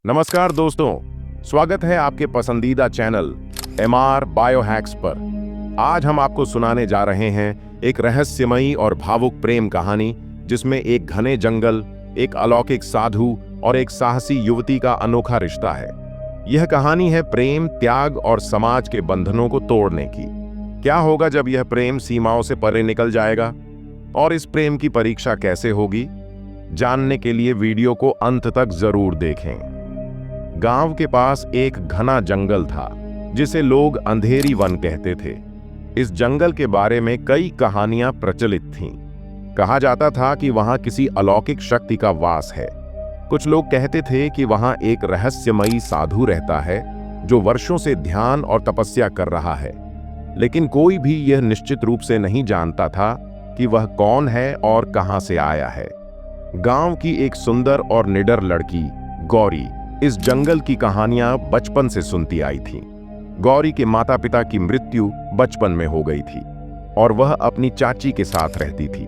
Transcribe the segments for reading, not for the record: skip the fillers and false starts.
नमस्कार दोस्तों, स्वागत है आपके पसंदीदा चैनल MR बायोहैक्स पर। आज हम आपको सुनाने जा रहे हैं एक रहस्यमयी और भावुक प्रेम कहानी जिसमें एक घने जंगल, एक अलौकिक साधु और एक साहसी युवती का अनोखा रिश्ता है। यह कहानी है प्रेम, त्याग और समाज के बंधनों को तोड़ने की। क्या होगा जब यह प्रेम सीमाओं से परे निकल जाएगा और इस प्रेम की परीक्षा कैसे होगी? जानने के लिए वीडियो को अंत तक जरूर देखें। गांव के पास एक घना जंगल था जिसे लोग अंधेरी वन कहते थे। इस जंगल के बारे में कई कहानियां प्रचलित थीं। कहा जाता था कि वहां किसी अलौकिक शक्ति का वास है। कुछ लोग कहते थे कि वहां एक रहस्यमयी साधु रहता है जो वर्षों से ध्यान और तपस्या कर रहा है, लेकिन कोई भी यह निश्चित रूप से नहीं जानता था कि वह कौन है और कहां से आया है। गांव की एक सुंदर और निडर लड़की गौरी इस जंगल की कहानियां बचपन से सुनती आई थी। गौरी के माता पिता की मृत्यु बचपन में हो गई थी और वह अपनी चाची के साथ रहती थी।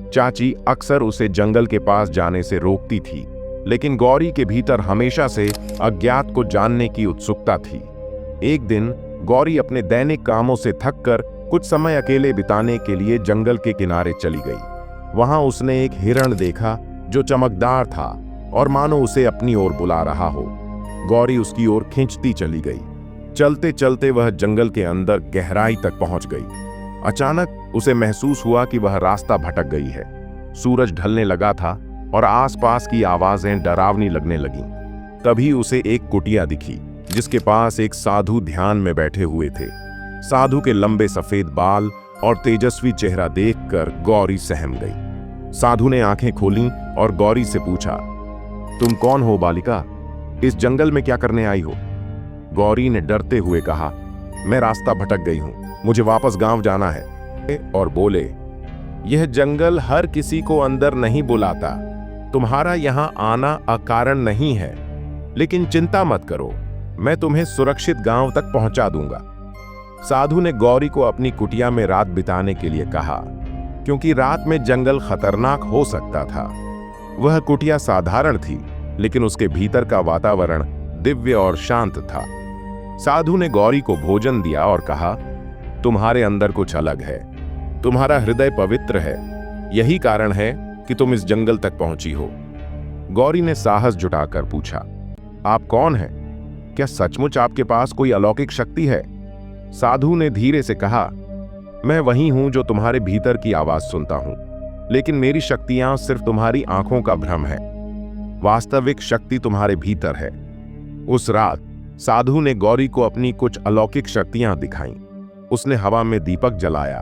चाची अक्सर उसे जंगल के पास जाने से रोकती थी, लेकिन गौरी के भीतर हमेशा से अज्ञात को जानने की उत्सुकता थी। एक दिन गौरी अपने दैनिक कामों से थककर कुछ समय अकेले बिताने के लिए जंगल के किनारे चली गई। वहां उसने एक हिरण देखा जो चमकदार था और मानो उसे अपनी ओर बुला रहा हो। गौरी उसकी ओर खींचती चली गई। चलते चलते वह जंगल के अंदर गहराई तक पहुंच गई। अचानक उसे महसूस हुआ कि वह रास्ता भटक गई है। सूरज ढलने लगा था और आसपास की आवाजें डरावनी लगने लगीं। तभी उसे एक कुटिया दिखी जिसके पास एक साधु ध्यान में बैठे हुए थे। साधु के लंबे सफेद बाल और तेजस्वी चेहरा देखकर गौरी सहम गई। साधु ने आंखें खोलीं और गौरी से पूछा, तुम कौन हो बालिका? इस जंगल में क्या करने आई हो? गौरी ने डरते हुए कहा, मैं रास्ता भटक गई हूं, मुझे वापस गांव जाना है। और बोले, यह जंगल हर किसी को अंदर नहीं बुलाता। तुम्हारा यहां आना अकारण नहीं है, लेकिन चिंता मत करो, मैं तुम्हें सुरक्षित गांव तक पहुंचा दूंगा। साधु ने गौरी को अपनी कुटिया में रात बिताने के लिए कहा, क्योंकि रात में जंगल खतरनाक हो सकता था। वह कुटिया साधारण थी, लेकिन उसके भीतर का वातावरण दिव्य और शांत था। साधु ने गौरी को भोजन दिया और कहा, तुम्हारे अंदर कुछ अलग है, तुम्हारा हृदय पवित्र है, यही कारण है कि तुम इस जंगल तक पहुंची हो। गौरी ने साहस जुटाकर पूछा, आप कौन हैं? क्या सचमुच आपके पास कोई अलौकिक शक्ति है? साधु ने धीरे से कहा, मैं वही हूं जो तुम्हारे भीतर की आवाज सुनता हूं, लेकिन मेरी शक्तियां सिर्फ तुम्हारी आंखों का भ्रम है। वास्तविक शक्ति तुम्हारे भीतर है। उस रात साधु ने गौरी को अपनी कुछ अलौकिक शक्तियां दिखाईं। उसने हवा में दीपक जलाया,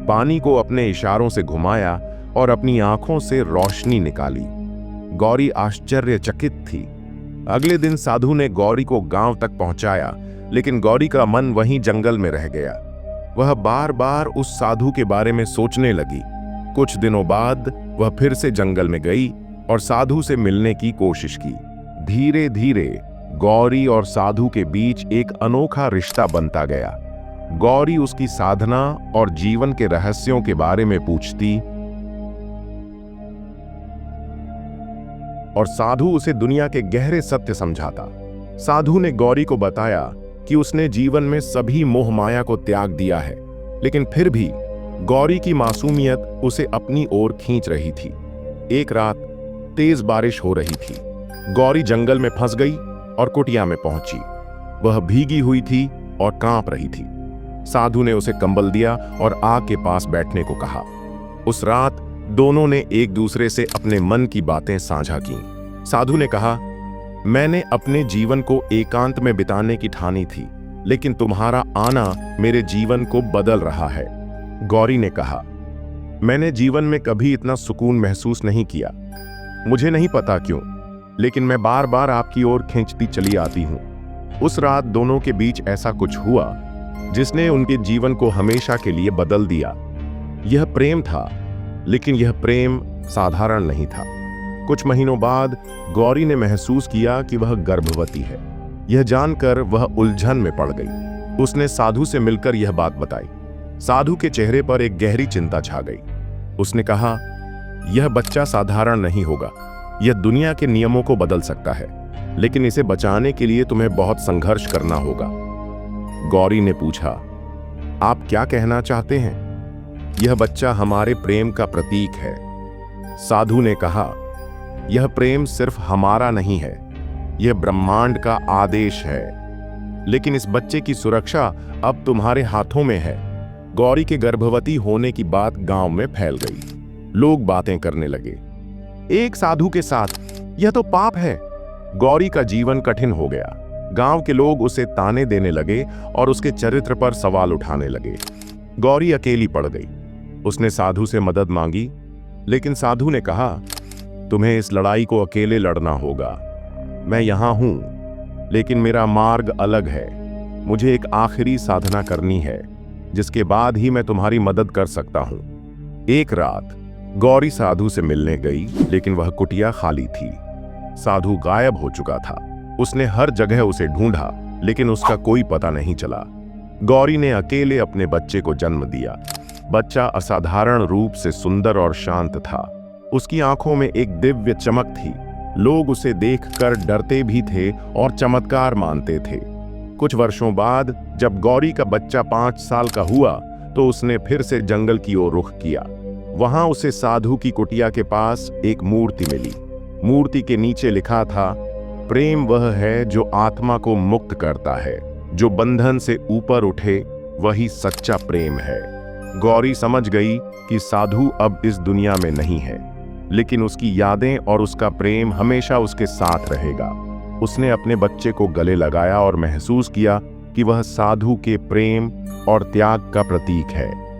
पानी को अपने इशारों से घुमाया और अपनी आंखों से रोशनी निकाली। गौरी आश्चर्यचकित थी। अगले दिन साधु ने गौरी को गांव तक पहुंचाया, लेकिन गौरी का मन वहीं जंगल में रह गया। वह बार बार उस साधु के बारे में सोचने लगी। कुछ दिनों बाद वह फिर से जंगल में गई और साधु से मिलने की कोशिश की। धीरे धीरे गौरी और साधु के बीच एक अनोखा रिश्ता बनता गया। गौरी उसकी साधना और जीवन के रहस्यों के बारे में पूछती और साधु उसे दुनिया के गहरे सत्य समझाता। साधु ने गौरी को बताया कि उसने जीवन में सभी मोह माया को त्याग दिया है, लेकिन फिर भी गौरी की मासूमियत उसे अपनी ओर खींच रही थी। एक रात तेज बारिश हो रही थी। गौरी जंगल में फंस गई और कुटिया में पहुंची। वह भीगी हुई थी और कांप रही थी। साधु ने उसे कंबल दिया और आग के पास बैठने को कहा। उस रात दोनों ने एक दूसरे से अपने मन की बातें साझा की। साधु ने कहा, मैंने अपने जीवन को एकांत में बिताने की ठानी थी, लेकिन तुम्हारा आना मेरे जीवन को बदल रहा है। गौरी ने कहा, मैंने जीवन में कभी इतना सुकून महसूस नहीं किया। मुझे नहीं पता क्यों, लेकिन मैं बार बार आपकी ओर खींचती चली आती हूं। उस रात दोनों के बीच ऐसा कुछ हुआ जिसने उनके जीवन को हमेशा के लिए बदल दिया। यह प्रेम था, लेकिन यह प्रेम साधारण नहीं था। कुछ महीनों बाद गौरी ने महसूस किया कि वह गर्भवती है। यह जानकर वह उलझन में पड़ गई। उसने साधु से मिलकर यह बात बताई। साधु के चेहरे पर एक गहरी चिंता छा गई। उसने कहा, यह बच्चा साधारण नहीं होगा, यह दुनिया के नियमों को बदल सकता है। लेकिन इसे बचाने के लिए तुम्हें बहुत संघर्ष करना होगा। गौरी ने पूछा, आप क्या कहना चाहते हैं? यह बच्चा हमारे प्रेम का प्रतीक है। साधु ने कहा, यह प्रेम सिर्फ हमारा नहीं है, यह ब्रह्मांड का आदेश है। लेकिन इस बच्चे की सुरक्षा अब तुम्हारे हाथों में है। गौरी के गर्भवती होने की बात गांव में फैल गई। लोग बातें करने लगे, एक साधु के साथ, यह तो पाप है। गौरी का जीवन कठिन हो गया। गांव के लोग उसे ताने देने लगे और उसके चरित्र पर सवाल उठाने लगे। गौरी अकेली पड़ गई। उसने साधु से मदद मांगी, लेकिन साधु ने कहा, तुम्हें इस लड़ाई को अकेले लड़ना होगा। मैं यहां हूं, लेकिन मेरा मार्ग अलग है। मुझे एक आखिरी साधना करनी है, जिसके बाद ही मैं तुम्हारी मदद कर सकता हूं। एक रात गौरी साधु से मिलने गई, लेकिन वह कुटिया खाली थी। साधु गायब हो चुका था। उसने हर जगह उसे ढूंढा, लेकिन उसका कोई पता नहीं चला। गौरी ने अकेले अपने बच्चे को जन्म दिया। बच्चा असाधारण रूप से सुंदर और शांत था। उसकी आंखों में एक दिव्य चमक थी। लोग उसे देखकर डरते भी थे और चमत्कार मानते थे। कुछ वर्षों बाद जब गौरी का बच्चा 5 साल का हुआ, तो उसने फिर से जंगल की ओर रुख किया। वहां उसे साधु की कुटिया के पास एक मूर्ति मिली। मूर्ति के नीचे लिखा था, प्रेम वह है जो आत्मा को मुक्त करता है, जो बंधन से ऊपर उठे वही सच्चा प्रेम है। गौरी समझ गई कि साधु अब इस दुनिया में नहीं है, लेकिन उसकी यादें और उसका प्रेम हमेशा उसके साथ रहेगा। उसने अपने बच्चे को गले लगाया और महसूस किया कि वह साधु के प्रेम और त्याग का प्रतीक है।